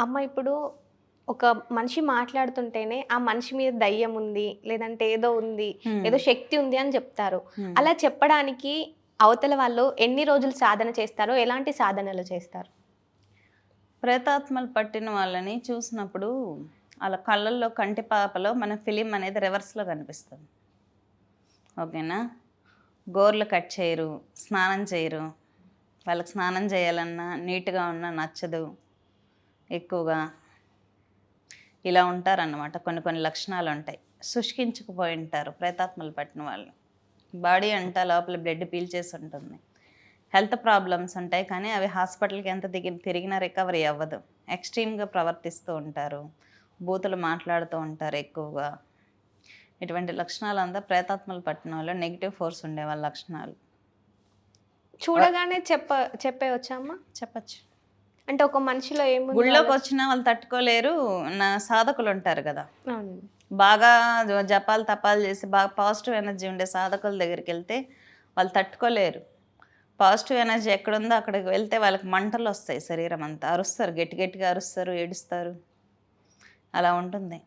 అమ్మ ఇప్పుడు ఒక మనిషి మాట్లాడుతుంటేనే ఆ మనిషి మీద దయ్యం ఉంది, లేదంటే ఏదో ఉంది, హ్మ్. ఏదో శక్తి ఉంది అని జెప్తారు. హ్మ్. అలా చెప్పడానికి అవతల వాళ్ళు ఎన్ని రోజులు సాధన చేస్తారో, ఎలాంటి సాధనలు చేస్తారు? ప్రేతాత్మలు పట్టిన వాళ్ళని చూసినప్పుడు ఆళ్ళ కళ్ళల్లో కంటిపాపలో మన ఫిలిం అనేది రివర్స్‌లో కనిపిస్తది. ఓకేనా? గోర్లు కట్ చేయరు, స్నానం చేయరు. వాళ్ళకి స్నానం చేయాలన్నా, నీట్‌గా ఉన్నా నచ్చదు ఎక్కువగా. ఇలా ఉంటారన్నమాట. కొన్ని కొన్ని లక్షణాలుంటాయి. శుష్కించుకుపోయుంటారు ప్రేతాత్మలు పట్టిన వాళ్ళు. బాడీ అంతా లోపల బ్లడ్ పీల్చేసి ఉంటుంది. హెల్త్ ప్రాబ్లమ్స్ ఉంటాయి. కానీ అవి హాస్పిటల్‌కి ఎంత తిరిగినా రికవరీ అవ్వదు. ఎక్స్‌ట్రీమ్‌గా ప్రవర్తిస్తూ ఉంటారు. బూతులు మాట్లాడుతూ ఉంటారు ఎక్కువగా. ఇటువంటి లక్షణాలంతా ప్రేతాత్మలు పట్టిన వాళ్ళు నెగెటివ్ ఫోర్స్ ఉండే వాళ్ళ లక్షణాలు. వ చూడగానే చెప్పేయొచ్చా అమ్మ? చెప్పచ్చు. అంటే ఒక మనిషిలో ఏముంది గుళ్ళోకొచ్చినా వాళ్ళు తట్టుకోలేరు. సాధకులుంటారు గదా! అవునండి. బాగా జపాలు, తపాలు చేసి బాగా పాజిటివ్ ఎనర్జీ ఉండే సాధకుల దగ్గరికెళ్తే వాళ్ళు తట్టుకోలేరు. పాజిటివ్ ఎనర్జీ ఎక్కడుందో అక్కడికి వెళ్తే వాళ్ళకి మంటలొస్తాయి శరీరమంతా. అరుస్తారు. గట్టి గట్టిగా అరుస్తారు, ఏడుస్తారు. అలా ఉంటుంది.